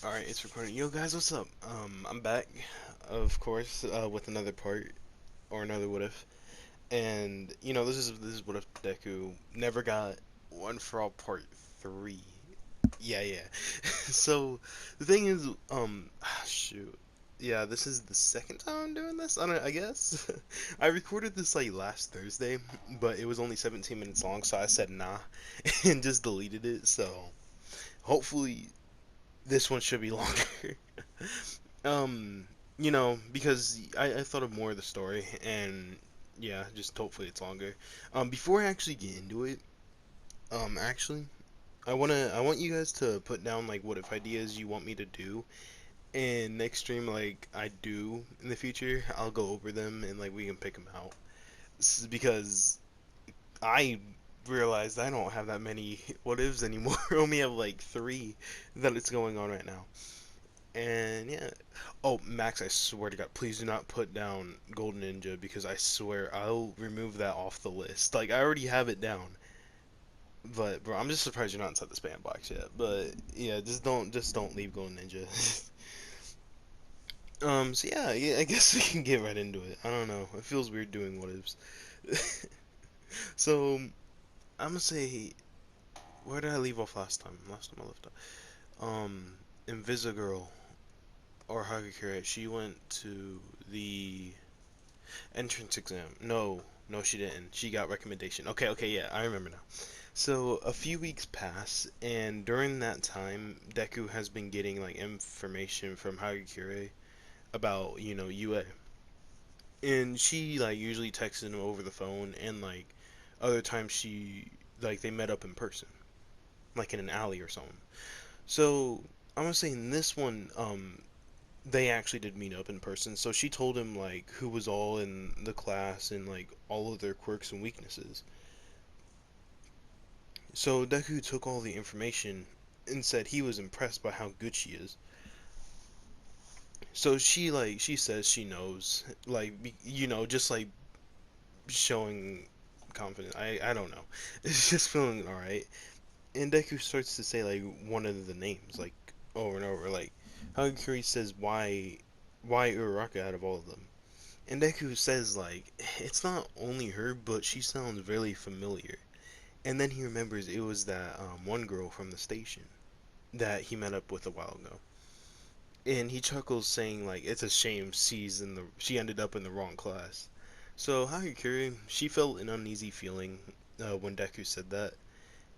Alright, it's recording. Yo guys, what's up? I'm back, of course, with another part, or another what if. And, this is what if Deku never got One for All Part 3. Yeah. So, the thing is, shoot. Yeah, this is the second time I'm doing this, I guess. I recorded this, like, last Thursday, but it was only 17 minutes long, so I said nah, and just deleted it, so hopefully this one should be longer. Um, because I thought of more of the story, and yeah, just hopefully it's longer. Before I actually get into it, actually, I want you guys to put down like what if ideas you want me to do, and next stream like I do in the future, I'll go over them and like we can pick them out. This is because I realized I don't have that many what ifs anymore. I only have like three that it's going on right now. And yeah. Oh, Max, I swear to God, please do not put down Golden Ninja because I swear I'll remove that off the list. Like I already have it down. But bro, I'm just surprised you're not inside the spam box yet. But yeah, just don't leave Golden Ninja. So yeah, I guess we can get right into it. I don't know. It feels weird doing what ifs. So I'm gonna say, where did I leave off last time? Last time I left off. Invisigirl or Hagakure, she went to the entrance exam. No, she didn't. She got recommendation. Okay, yeah, I remember now. So a few weeks pass, and during that time, Deku has been getting like information from Hagakure about UA, and she like usually texted him over the phone, and like other times she like they met up in person, like in an alley or something. So I'm gonna say in this one, they actually did meet up in person. So she told him like who was all in the class and like all of their quirks and weaknesses. So Deku took all the information and said he was impressed by how good she is. So she says she knows like just like showing confidence. I don't know. It's just feeling all right. And Deku starts to say like one of the names like over and over like Hagakure says why Uraraka out of all of them. And Deku says, like, it's not only her, but she sounds very familiar. And then he remembers it was that one girl from the station that he met up with a while ago. And he chuckles, saying, like, it's a shame she ended up in the wrong class. So Hagakure, she felt an uneasy feeling when Deku said that.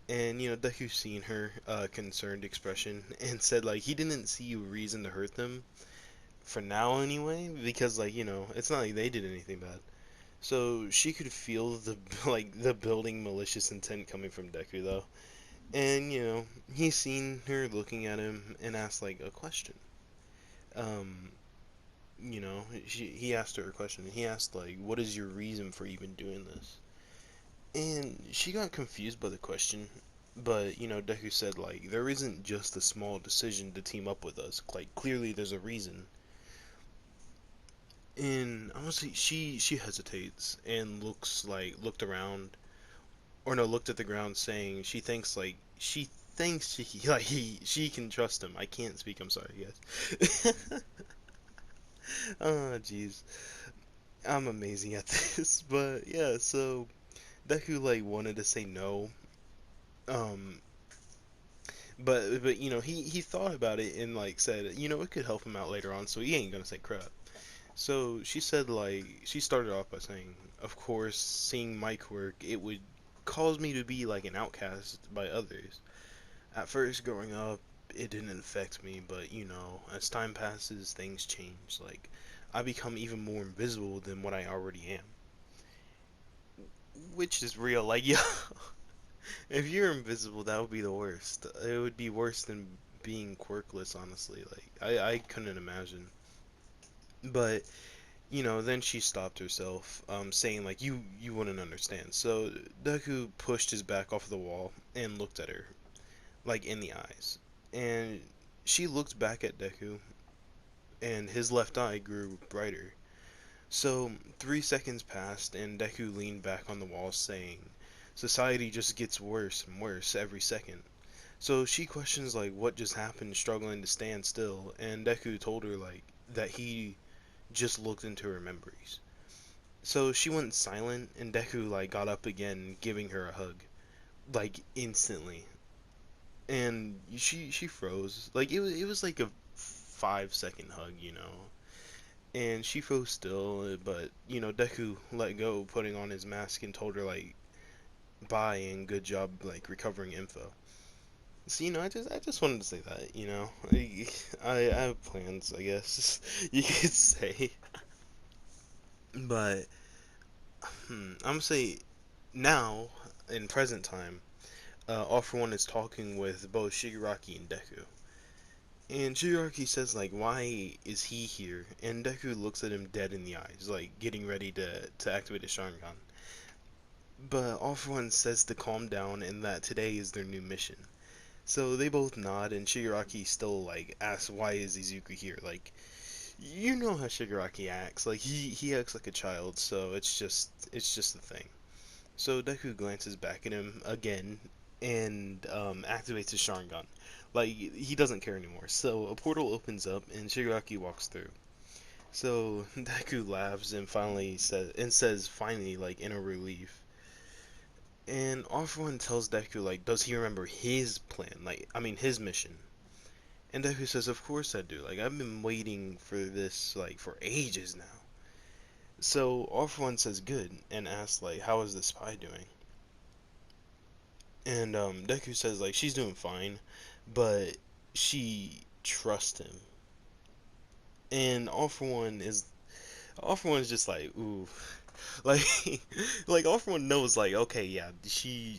And, Deku seen her concerned expression and said, like, he didn't see a reason to hurt them, for now anyway, because, like, it's not like they did anything bad. So she could feel the like the building malicious intent coming from Deku though. And he's seen her looking at him and asked like a question. Um, he asked her a question. He asked like, "What is your reason for even doing this?" And she got confused by the question, but Deku said like, "There isn't just a small decision to team up with us. Like clearly there's a reason." And honestly, she hesitates and looked around, or no, looked at the ground, saying she thinks she can trust him. I can't speak. I'm sorry, guys. Oh, jeez, I'm amazing at this. But yeah, so Deku like wanted to say no, um, but he thought about it and like said it could help him out later on, so he ain't gonna say crap. So she said like she started off by saying, of course, seeing my quirk, it would cause me to be like an outcast by others. At first, growing up, it didn't affect me, but as time passes, things change. Like, I become even more invisible than what I already am. Which is real. Like, yo, if you're invisible, that would be the worst. It would be worse than being quirkless, honestly. Like, I couldn't imagine. But, then she stopped herself, saying, like, you wouldn't understand. So, Deku pushed his back off the wall and looked at her, like, in the eyes. And she looked back at Deku, and his left eye grew brighter. So 3 seconds passed, and Deku leaned back on the wall, saying, "Society just gets worse and worse every second." So she questions like what just happened, struggling to stand still, and Deku told her like that he just looked into her memories. So she went silent, and Deku like got up again, giving her a hug, like instantly. And she froze. Like it was like a 5 second hug, you know. And she froze still, but Deku let go, putting on his mask, and told her like bye and good job like recovering info. So I just wanted to say that, I have plans, I guess you could say. But I'm gonna say now in present time, All For One is talking with both Shigaraki and Deku. And Shigaraki says like, "Why is he here?" And Deku looks at him dead in the eyes, like getting ready to activate his Sharingan. But All For One says to calm down and that today is their new mission. So they both nod, and Shigaraki still like asks, "Why is Izuku here?" Like, you know how Shigaraki acts. Like he acts like a child, so it's just a thing. So Deku glances back at him again and activates his Sharingan. Like he doesn't care anymore. So a portal opens up and Shigaraki walks through. So Deku laughs and says finally like in a relief. And All For One tells Deku like does he remember his plan? Like I mean his mission. And Deku says of course I do. Like I've been waiting for this like for ages now. So All For One says good and asks like how is the spy doing? And Deku says like she's doing fine, but she trusts him. And All For One is just like ooh, like like All For One knows like okay yeah she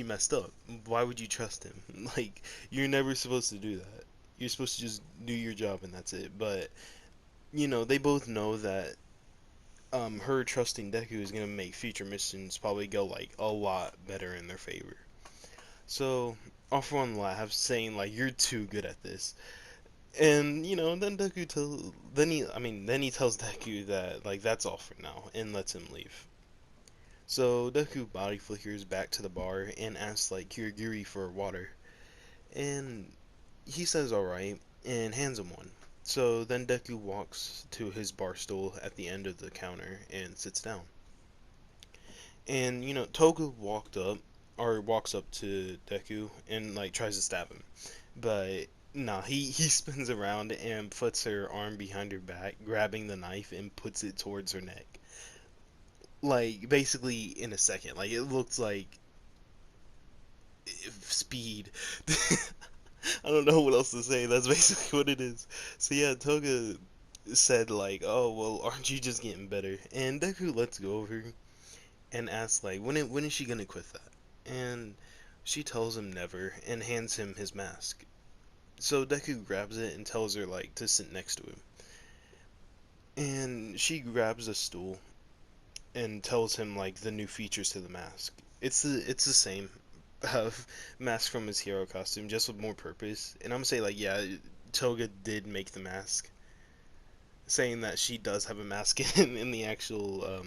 messed up. Why would you trust him? Like you're never supposed to do that. You're supposed to just do your job and that's it. But they both know that her trusting Deku is gonna make future missions probably go like a lot better in their favor. So All For One laughs, saying like you're too good at this. And then he tells Deku that like that's all for now and lets him leave. So Deku body flickers back to the bar and asks like Kirigiri for water. And he says alright and hands him one. So then Deku walks to his bar stool at the end of the counter and sits down. And Toga walks up to Deku and like tries to stab him. But nah, he spins around and puts her arm behind her back, grabbing the knife and puts it towards her neck. Like basically in a second. Like it looks like speed. I don't know what else to say. That's basically what it is. So yeah, Toga said like, "Oh well, aren't you just getting better?" And Deku lets go of her and asks like, when is she gonna quit that? And she tells him never and hands him his mask. So Deku grabs it and tells her like to sit next to him. And she grabs a stool and tells him like the new features to the mask. It's the same uh, mask from his hero costume, just with more purpose. And I'm gonna say like yeah, Toga did make the mask, saying that she does have a mask in the actual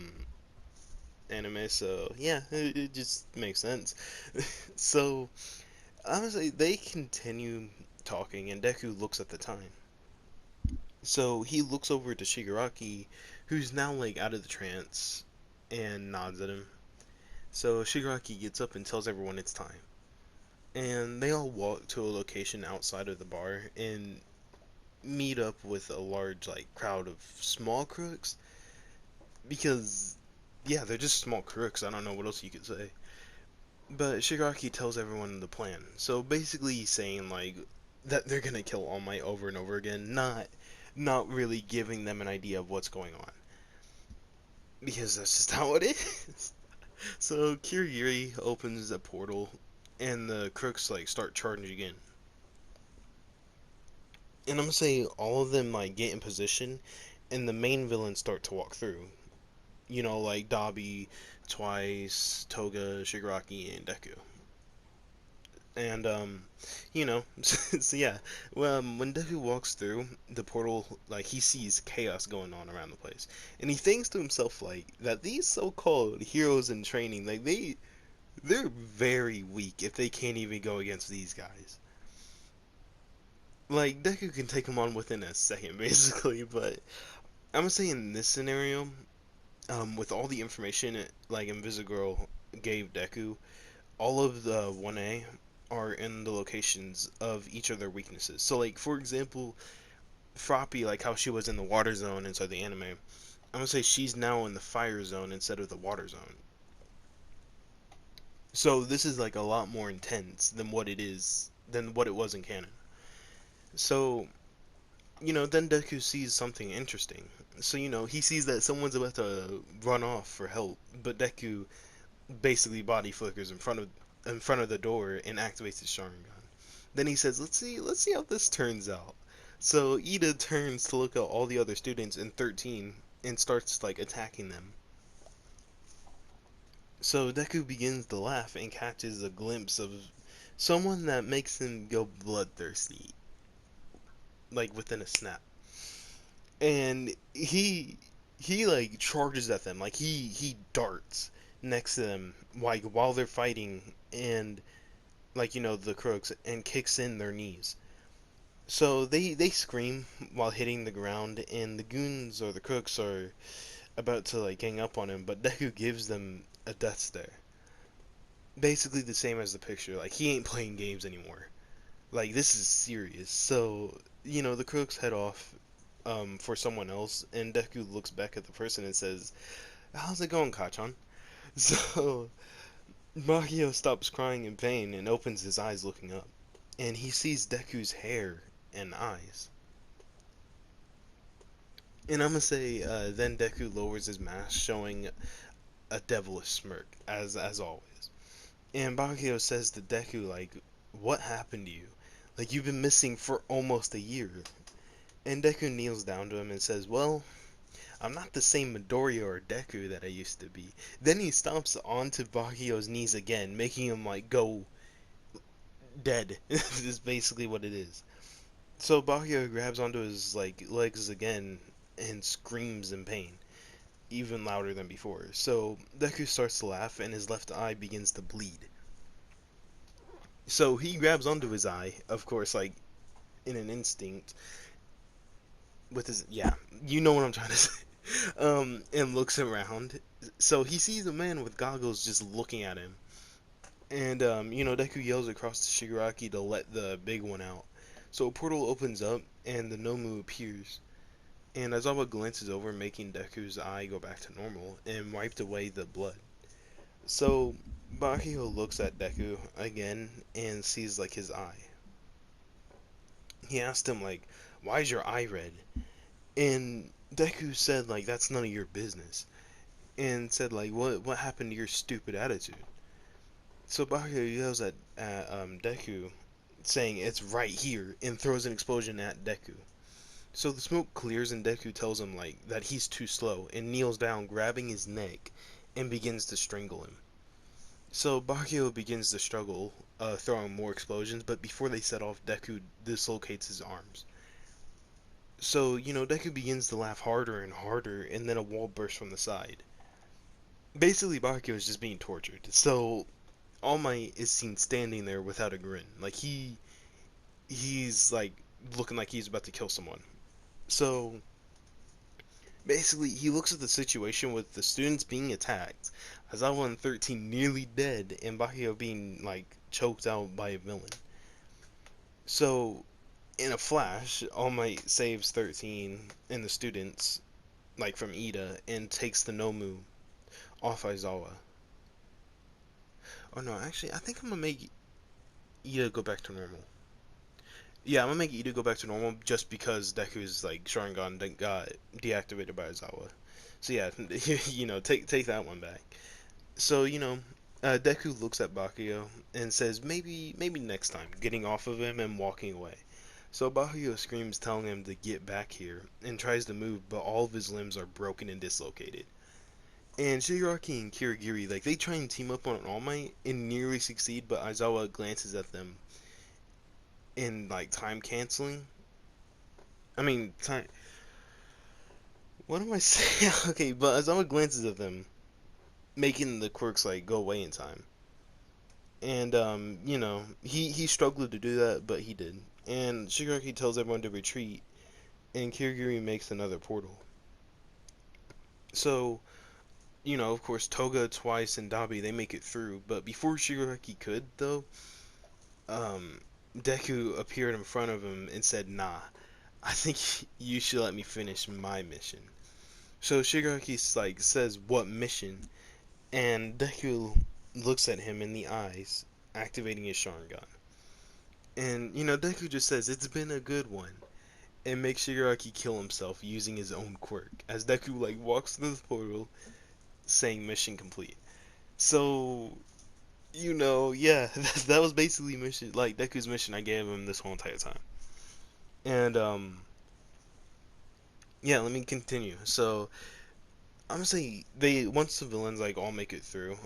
anime. So yeah, it just makes sense. So honestly, they continue talking, and Deku looks at the time. So he looks over to Shigaraki, who's now like out of the trance, and nods at him. So Shigaraki gets up and tells everyone it's time. And they all walk to a location outside of the bar and meet up with a large like crowd of small crooks because yeah, they're just small crooks. I don't know what else you could say. But Shigaraki tells everyone the plan. So basically he's saying like that they're gonna kill All Might over and over again, not really giving them an idea of what's going on. Because that's just how it is. So Kirigiri opens a portal and the crooks like start charging again. And I'm gonna say all of them like get in position and the main villains start to walk through. Like Dabi, Twice, Toga, Shigaraki, and Deku. And so yeah, when Deku walks through the portal, like he sees chaos going on around the place, and he thinks to himself like that these so-called heroes in training, like they're very weak if they can't even go against these guys. Like Deku can take them on within a second, basically. But I'm gonna say in this scenario, with all the information like Invisigirl gave Deku, all of the 1A are in the locations of each of their weaknesses. So, like for example, Froppy, like how she was in the water zone inside the anime, I'm gonna say she's now in the fire zone instead of the water zone. So this is like a lot more intense than what it was in canon. So then Deku sees something interesting. So he sees that someone's about to run off for help, but Deku basically body flickers in front of the door and activates his Sharingan. Then he says, "Let's see how this turns out." So Ida turns to look at all the other students in 13 and starts like attacking them. So Deku begins to laugh and catches a glimpse of someone that makes him go bloodthirsty, like within a snap. And he like charges at them, like he darts next to them, like while they're fighting, and like the crooks, and kicks in their knees. So they scream while hitting the ground, and the goons or the crooks are about to like gang up on him, but Deku gives them a death stare. Basically the same as the picture. Like he ain't playing games anymore. Like this is serious. So the crooks head off for someone else, and Deku looks back at the person and says, "How's it going, Kachan?" So Makio stops crying in pain and opens his eyes looking up, and he sees Deku's hair and eyes. And I'm gonna say, then Deku lowers his mask, showing a devilish smirk, as always. And Bakio says to Deku, like, "What happened to you? Like, you've been missing for almost a year." And Deku kneels down to him and says, "Well, I'm not the same Midoriya or Deku that I used to be." Then he stomps onto Bakio's knees again, making him, like, go dead. This is basically what it is. So Bakio grabs onto his, like, legs again and screams in pain, even louder than before. So Deku starts to laugh, and his left eye begins to bleed. So he grabs onto his eye, of course, like in an instinct, with his, yeah, you know what I'm trying to say, and looks around. So he sees a man with goggles just looking at him, and Deku yells across to Shigaraki to let the big one out. So a portal opens up, and the Nomu appears, and Aizawa glances over, making Deku's eye go back to normal, and wiped away the blood. So Bakio looks at Deku again and sees like his eye. He asked him like, "Why is your eye red?" And Deku said like, "That's none of your business." And said like, "What happened to your stupid attitude?" So Bakio yells at Deku, saying, "It's right here," and throws an explosion at Deku. So the smoke clears, and Deku tells him like that he's too slow, and kneels down, grabbing his neck, and begins to strangle him. So Bakio begins to struggle, throwing more explosions, but before they set off, Deku dislocates his arms. So, Deku begins to laugh harder and harder, and then a wall bursts from the side. Basically, Bakio is just being tortured. So, All Might is seen standing there without a grin. Like, he's, like, looking like he's about to kill someone. So, basically, he looks at the situation with the students being attacked, Aizawa and 13 nearly dead, and Bakio being, like, choked out by a villain. So, in a flash, All Might saves 13 and the students, like, from Ida, and takes the Nomu off Aizawa. Oh no, actually, I think I'm gonna make Ida go back to normal. Yeah, I'm gonna make Ida go back to normal just because Deku's, like, Sharingan got deactivated by Aizawa. So yeah, take that one back. So, Deku looks at Bakio and says, maybe next time, getting off of him and walking away. So Bakio screams, telling him to get back here, and tries to move, but all of his limbs are broken and dislocated. And Shigaraki and Kirigiri, like, they try and team up on All Might and nearly succeed, but Aizawa glances at them in, like, time canceling. I mean, time. What am I saying? Okay, but Aizawa glances at them, making the quirks, like, go away in time. And he struggled to do that, but he did. And Shigaraki tells everyone to retreat, and Kirigiri makes another portal. So, of course, Toga, Twice, and Dabi, they make it through. But before Shigaraki could, though, um, Deku appeared in front of him and said, "Nah, I think you should let me finish my mission." So Shigaraki says, "What mission?" And Deku looks at him in the eyes, activating his Sharingan. And Deku just says, "It's been a good one," and makes Shigaraki kill himself using his own quirk. As Deku walks through the portal, saying mission complete. So yeah, that was basically mission Deku's mission I gave him this whole entire time. And yeah, let me continue. So I'm gonna say they once the villains all make it through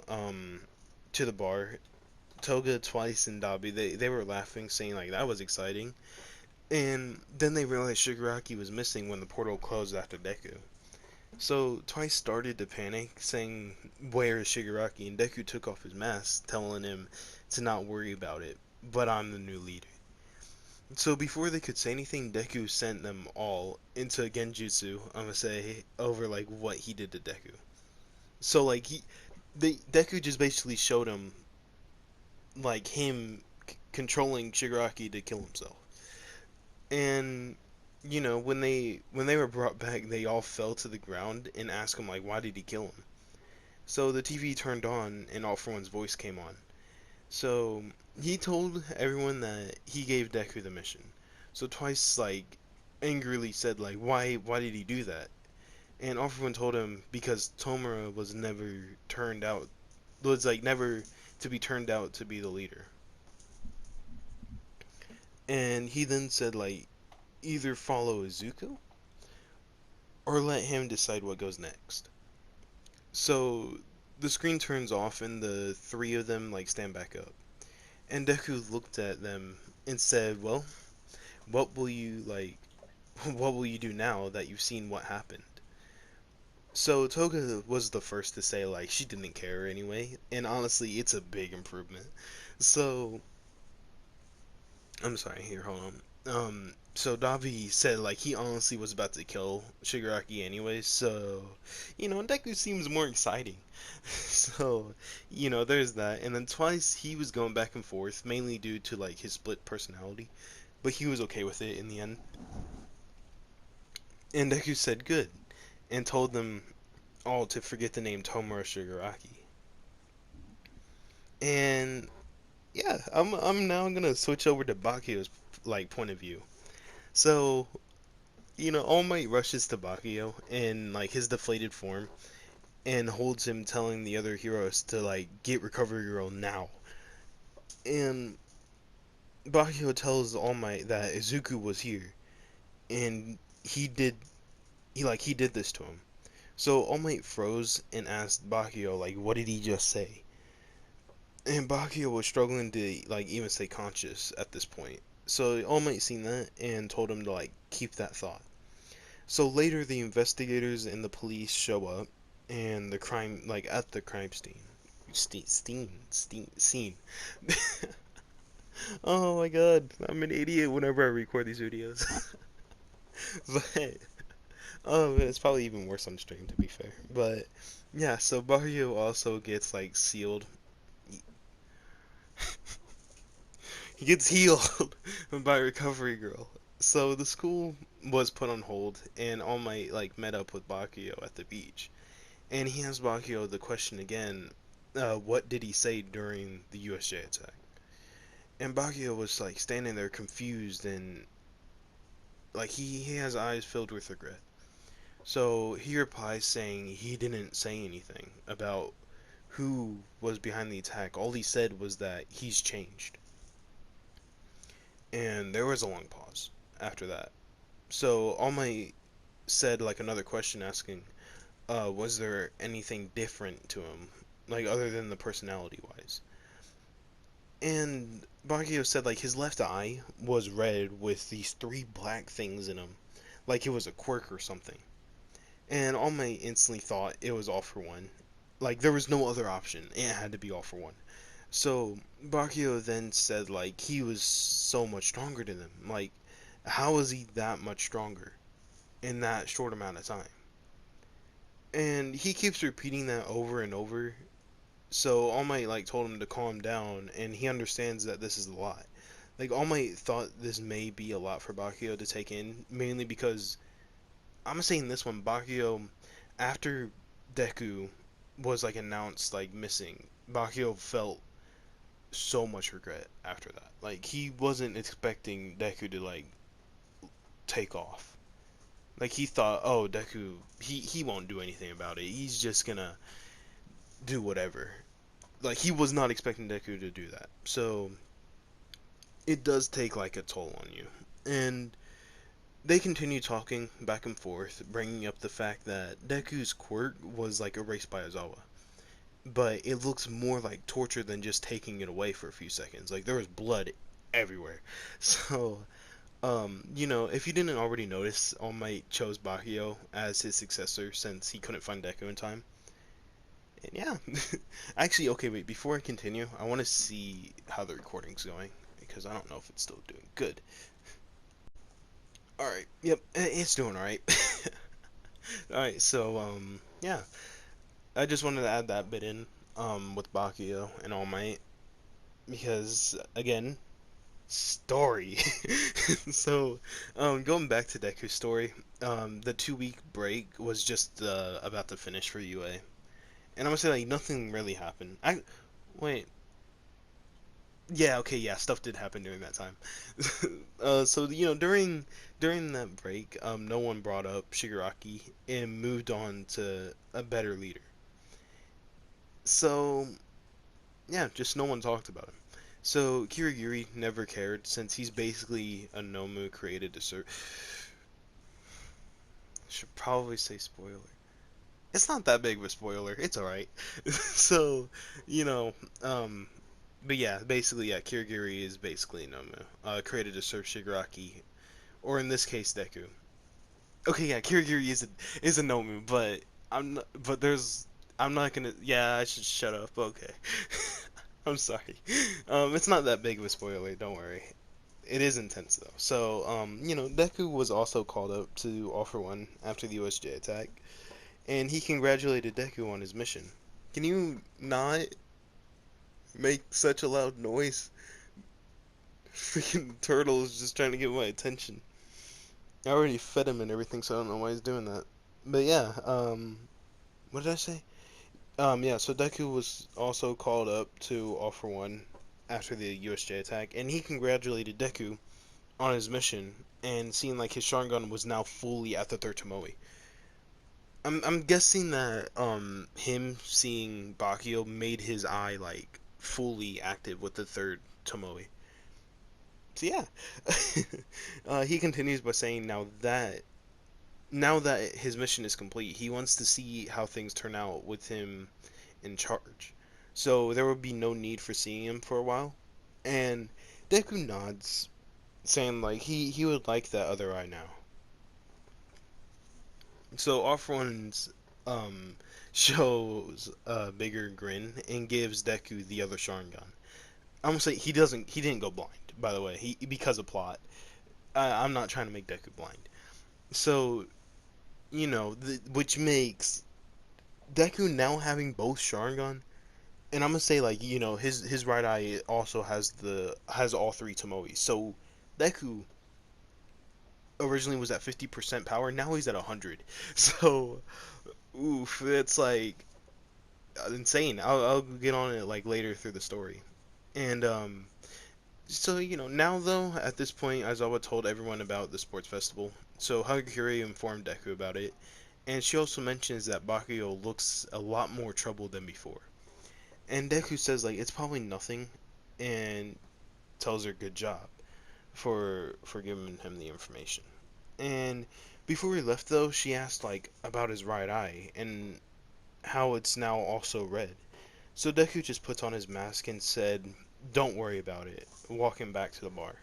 to the bar, Toga, Twice, and Dabi they were laughing, saying that was exciting. And then they realized Shigaraki was missing when the portal closed after Deku. So Twice started to panic, saying, "Where is Shigaraki?" And Deku took off his mask, telling him to not worry about it, but I'm the new leader. So before they could say anything, Deku sent them all into Genjutsu, I'm gonna say, over what he did to Deku. So Deku just basically showed him him controlling Shigaraki to kill himself. And when they were brought back, they all fell to the ground and asked him why did he kill him? So the TV turned on and All For One's voice came on. So he told everyone that he gave Deku the mission. So Twice angrily said why did he do that? And All For One told him because Tomura was never turned out was never to be turned out to be the leader. And he then said either follow Izuku or let him decide what goes next. So the screen turns off and the three of them stand back up. And Deku looked at them and said, "Well, what will you what will you do now that you've seen what happened?" So Toga was the first to say she didn't care anyway, and honestly, it's a big improvement. So I'm sorry, here, hold on. So Davi said he honestly was about to kill Shigaraki anyway, so Deku seems more exciting. So there's that, and then Twice he was going back and forth, mainly due to his split personality, but he was okay with it in the end. And Deku said good, and told them all to forget the name Tomura Shigaraki. And yeah, I'm now gonna switch over to Bakio's point of view. So All Might rushes to Bakio in his deflated form and holds him, telling the other heroes to get Recovery Girl now. And Bakio tells All Might that Izuku was here, and he did this to him. So All Might froze and asked Bakio what did he just say? And Bakio was struggling to even stay conscious at this point. So All Might seen that and told him to keep that thought. So later the investigators and the police show up and the crime at the crime scene. Oh my god, I'm an idiot whenever I record these videos. But it's probably even worse on stream to be fair. But yeah, so Bakio also gets sealed. He gets healed by Recovery Girl. So the school was put on hold, and All Might met up with Bakio at the beach, and he asked Bakio the question again. What did he say during the USJ attack? And Bakio was standing there confused and he has eyes filled with regret. So he replies saying he didn't say anything about who was behind the attack. All he said was that he's changed. And there was a long pause after that. So All Might said another question asking, was there anything different to him, other than the personality wise? And Bakio said his left eye was red with these three black things in him, like it was a quirk or something. And All Might instantly thought it was All For One. There was no other option. It had to be All For One. So Bakio then said like he was so much stronger than them. Like, how is he that much stronger in that short amount of time? And he keeps repeating that over and over. So All Might like told him to calm down, and he understands that this is a lot. Like All Might thought this may be a lot for Bakio to take in, mainly because I'm saying this one, Bakio, after Deku was like announced like missing, Bakio felt so much regret after that. Like he wasn't expecting Deku to like take off. Like he thought, oh, Deku, he won't do anything about it. He's just gonna do whatever. Like he was not expecting Deku to do that. So it does take like a toll on you. And they continue talking back and forth, bringing up the fact that Deku's quirk was like erased by Aizawa. But it looks more like torture than just taking it away for a few seconds. Like there was blood everywhere. So, if you didn't already notice, All Might chose Bakio as his successor since he couldn't find Deku in time. And yeah, actually, okay, wait. Before I continue, I want to see how the recording's going because I don't know if it's still doing good. All right. Yep, it's doing all right. All right. So, yeah, I just wanted to add that bit in, with Bakio and All Might because again, story. So, going back to Deku's story, the 2 week break was just about to finish for UA, and I'm gonna say like nothing really happened. I wait. Yeah, okay, yeah, stuff did happen during that time. So during that break, no one brought up Shigaraki and moved on to a better leader. So yeah, just no one talked about him. So Kirigiri never cared since he's basically a Nomu created to serve. Should probably say spoiler. It's not that big of a spoiler. It's alright. So, you know, um, but yeah, basically, yeah, Kirigiri is basically Nomu, created to serve Shigaraki, or in this case, Deku. Okay, yeah, Kirigiri is a Nomu, but I'm not gonna. Yeah, I should shut up. Okay, I'm sorry. It's not that big of a spoiler. Don't worry. It is intense though. So, Deku was also called up to All For One after the USJ attack, and he congratulated Deku on his mission. Can you not make such a loud noise? Freaking turtle is just trying to get my attention. I already fed him and everything, so I don't know why he's doing that. But yeah, what did I say? Yeah, so Deku was also called up to All For One after the USJ attack, and he congratulated Deku on his mission and seeing like his Sharingan was now fully at the third Tomoe. I'm guessing that him seeing Bakio made his eye like fully active with the third Tomoe. So yeah, he continues by saying now that his mission is complete, he wants to see how things turn out with him in charge. So there will be no need for seeing him for a while. And Deku nods, saying like he would like that other eye now. So Off One's shows a bigger grin and gives Deku the other Sharingan. I'm gonna say he didn't go blind, by the way. He because of plot. I'm not trying to make Deku blind. So which makes Deku now having both Sharingan, and I'm gonna say like his right eye also has all three Tomoes. So Deku originally was at 50% power, now he's at 100. So oof, it's like insane. I'll get on it like later through the story, and so now though at this point Aizawa told everyone about the sports festival. So Hagakure informed Deku about it, and she also mentions that Bakio looks a lot more troubled than before. And Deku says like it's probably nothing, and tells her good job for giving him the information. And before we left though, she asked like about his right eye and how it's now also red. So Deku just puts on his mask and said, "Don't worry about it," walking back to the bar.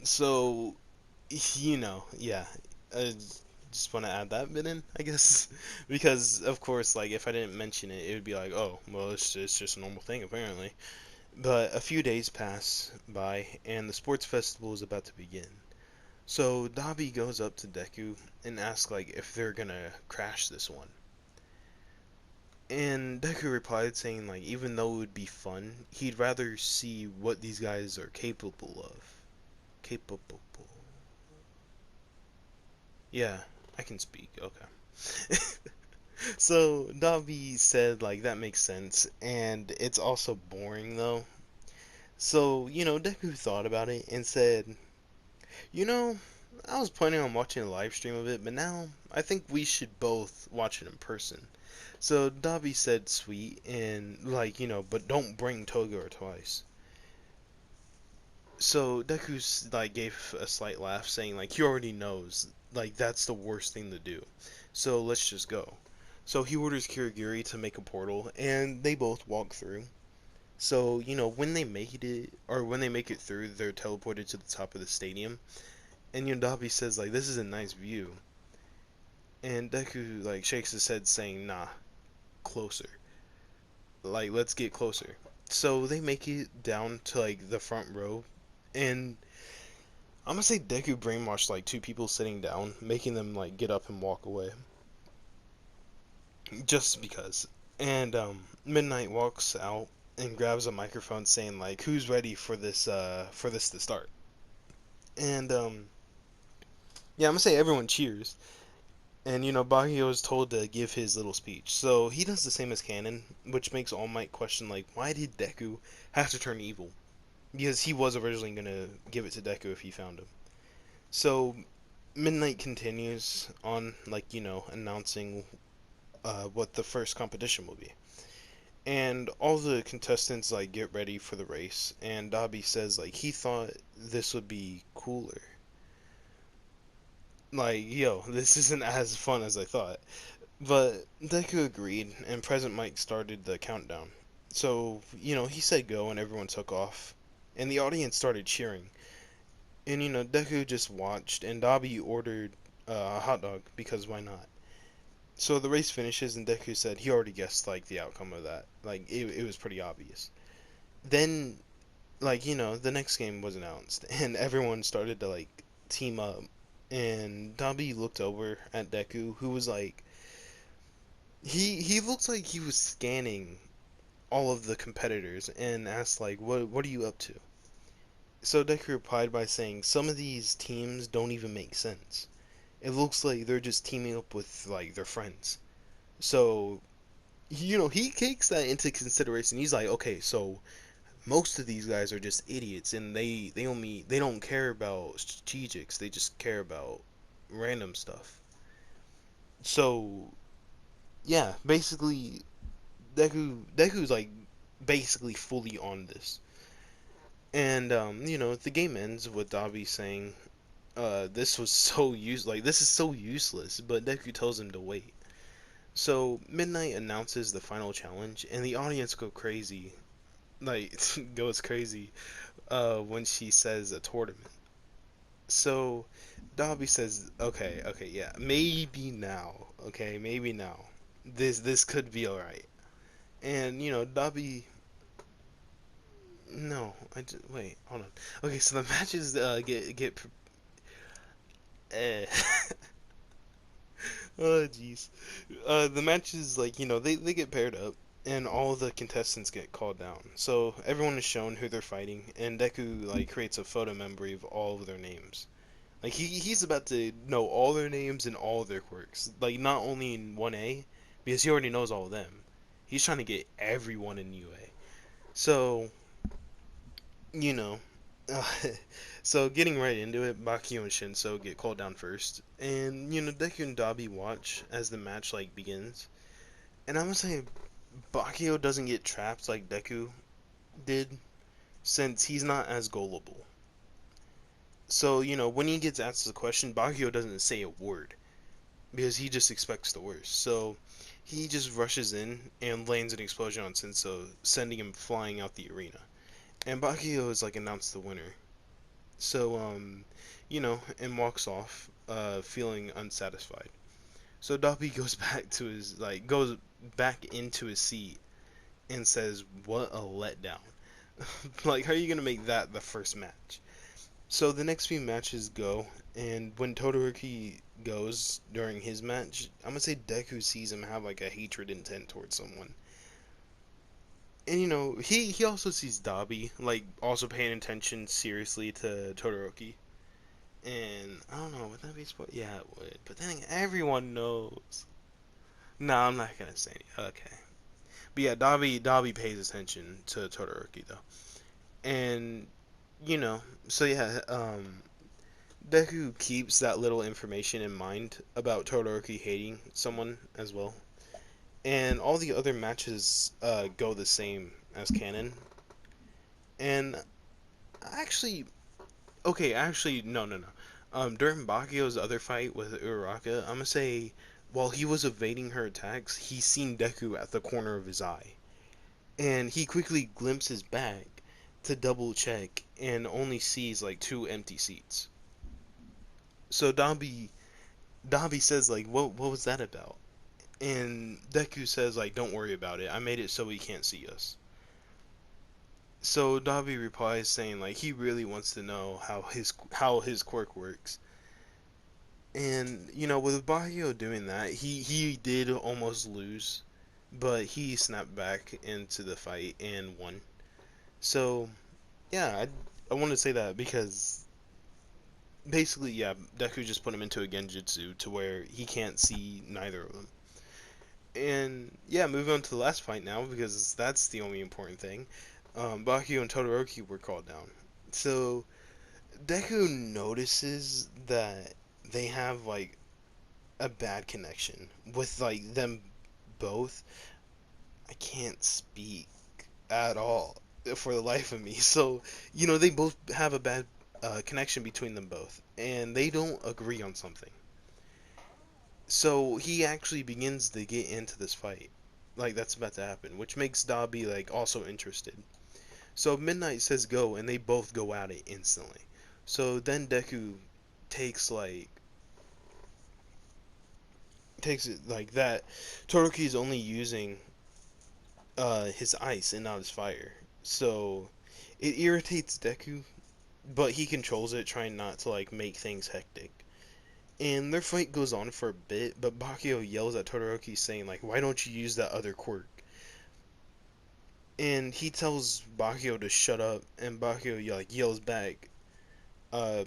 So yeah, uh, just want to add that bit in, I guess, because of course, like if I didn't mention it, it would be like, oh, well, it's just a normal thing apparently. But a few days pass by, and the sports festival is about to begin. So Dabi goes up to Deku and asks like if they're gonna crash this one. And Deku replied saying like even though it would be fun, he'd rather see what these guys are capable of. Capable. Yeah, I can speak. Okay. So Dabi said like that makes sense, and it's also boring though. So, Deku thought about it and said, you know, I was planning on watching a live stream of it, but now I think we should both watch it in person. So Dabi said sweet and like, but don't bring Toga or Twice. So Deku's like gave a slight laugh saying like he already knows like that's the worst thing to do. So let's just go. So he orders Kirigiri to make a portal and they both walk through. So, when they make it or when they make it through, they're teleported to the top of the stadium. And Dabi says like this is a nice view. And Deku like shakes his head saying, "Nah, closer. Like let's get closer." So they make it down to like the front row, and I'm gonna say Deku brainwashed like two people sitting down, making them like get up and walk away, just because. And Midnight walks out and grabs a microphone, saying like, "Who's ready for this to start?" And yeah, I'm gonna say everyone cheers. And Baguio is told to give his little speech. So he does the same as Canon, which makes All Might question like, why did Deku have to turn evil? Because he was originally gonna give it to Deku if he found him. So Midnight continues on, like announcing what the first competition will be, and all the contestants like get ready for the race. And Dabi says like he thought this would be cooler. Like, yo, this isn't as fun as I thought. But Deku agreed, and Present Mike started the countdown. So, he said go, and everyone took off. And the audience started cheering. And, Deku just watched, and Dabi ordered a hot dog, because why not? So the race finishes, and Deku said he already guessed, like, the outcome of that. Like, it was pretty obvious. Then, like, the next game was announced, and everyone started to, like, team up. And Dabi looked over at Deku, who was like, he looked like he was scanning all of the competitors and asked like, what are you up to? So Deku replied by saying some of these teams don't even make sense. It looks like they're just teaming up with like their friends. So he takes that into consideration. He's like, okay, so most of these guys are just idiots and they don't care about strategics. They just care about random stuff. So yeah, basically Deku's like basically fully on this. And the game ends with Dabi saying, this was so this is so useless, but Deku tells him to wait. So Midnight announces the final challenge and the audience like goes crazy when she says a tournament. So Dabi says, okay, yeah, maybe now, okay, maybe now. This could be alright. And Dabi. No, wait, hold on. Okay, so the matches uh, oh jeez. The matches like they get paired up, and all the contestants get called down. So everyone is shown who they're fighting, and Deku like creates a photo memory of all of their names. Like he's about to know all their names and all their quirks. Like not only in 1A, because he already knows all of them. He's trying to get everyone in UA. So you know, uh, so getting right into it, Bakio and Shinso get called down first, and Deku and Dabi watch as the match like begins. And I'm gonna say Bakio doesn't get trapped like Deku did, since he's not as gullible. So when he gets asked a question, Bakio doesn't say a word because he just expects the worst. So he just rushes in and lands an explosion on Shinso, sending him flying out the arena. And Bakio is like announced the winner. So, and walks off, feeling unsatisfied. So Dobby goes back to his goes back into his seat and says, "What a letdown! Like, how are you gonna make that the first match?" So the next few matches go, and when Todoroki goes during his match, I'm gonna say Deku sees him have like a hatred intent towards someone. And he also sees Dabi like also paying attention seriously to Todoroki. And I don't know, would that be spoiled? Yeah, it would. But then everyone knows. No, I'm not gonna say it. Okay. But yeah, Dabi pays attention to Todoroki though. And so yeah, Deku keeps that little information in mind about Todoroki hating someone as well. And all the other matches go the same as canon. And actually, okay, actually, no, no, no. During Bakio's other fight with Uraraka, I'm gonna say while he was evading her attacks, he seen Deku at the corner of his eye. And he quickly glimpses back to double check and only sees like two empty seats. So Dabi says like, what was that about? And Deku says like, don't worry about it. I made it so he can't see us. So Dabi replies saying like he really wants to know how his quirk works. And with Baguio doing that, he did almost lose, but he snapped back into the fight and won. So yeah, I want to say that because basically, yeah, Deku just put him into a genjutsu to where he can't see neither of them. And yeah, moving on to the last fight now because that's the only important thing. Bakugo and Todoroki were called down. So Deku notices that they have like a bad connection with like them both. I can't speak at all for the life of me. So they both have a bad connection between them both, and they don't agree on something. So he actually begins to get into this fight, like that's about to happen, which makes Dabi like also interested. So Midnight says go, and they both go at it instantly. So then Deku takes like takes it like that. Todoroki is only using his ice and not his fire. So it irritates Deku, but he controls it, trying not to like make things hectic. And their fight goes on for a bit, but Bakio yells at Todoroki saying like, "Why don't you use that other quirk?" And he tells Bakio to shut up, and Bakio like yells back, uh,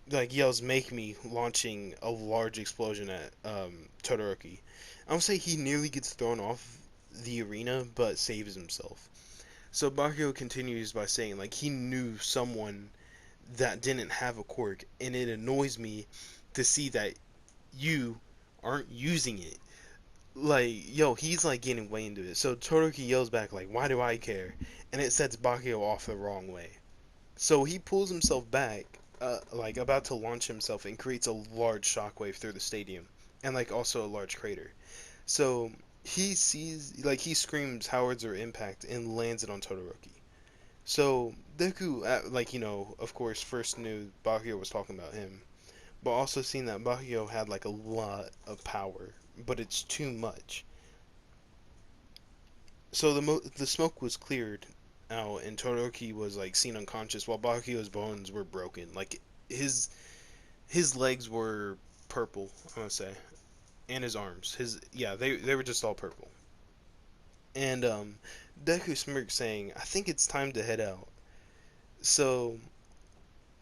like yells "Make me!" launching a large explosion at Todoroki. I would say he nearly gets thrown off the arena, but saves himself. So Bakio continues by saying like he knew someone that didn't have a quirk, and it annoys me to see that you aren't using it. Like, yo, he's like getting way into it. So Todoroki yells back like, "Why do I care?" And it sets Bakio off the wrong way. So he pulls himself back, like about to launch himself, and creates a large shockwave through the stadium, and like also a large crater. So he sees, like he screams Howards or impact and lands it on Todoroki. So Deku, like of course, first knew Bakio was talking about him, but also seen that Bakio had like a lot of power, but it's too much. So the smoke was cleared out, and Todoroki was like seen unconscious, while Bakio's bones were broken. Like his his legs were purple, I want to say, and his arms. His yeah, they were just all purple. And Deku smirked, saying, "I think it's time to head out." So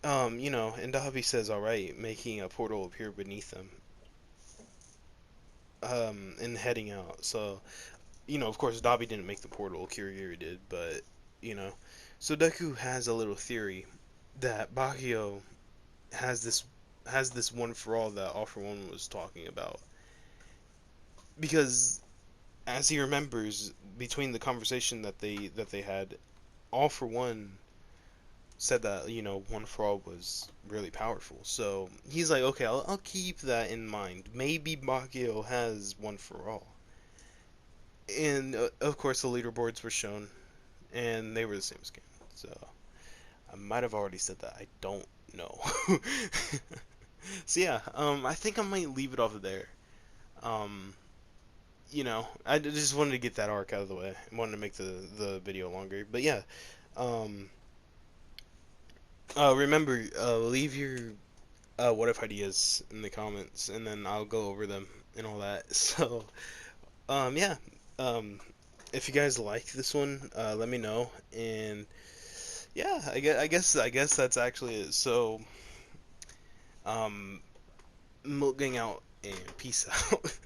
and Dabi says, "All right," making a portal appear beneath them, and heading out. So of course, Dabi didn't make the portal. Kirigiri did, but you know. So Deku has a little theory that Bakio has this has this one for all that All for One was talking about, because as he remembers between the conversation that they had, All for One said that One for All was really powerful. So he's like, okay, I'll keep that in mind. Maybe Bakio has One for All. And of course, the leaderboards were shown, and they were the same skin. So I might have already said that. I don't know. So yeah, I think I might leave it off there. Um, I just wanted to get that arc out of the way. I wanted to make the video longer. But yeah, um, remember, leave your what if ideas in the comments, and then I'll go over them and all that. So, yeah, um, if you guys like this one, let me know. And yeah, I guess that's actually it. So, um, milking out and peace out.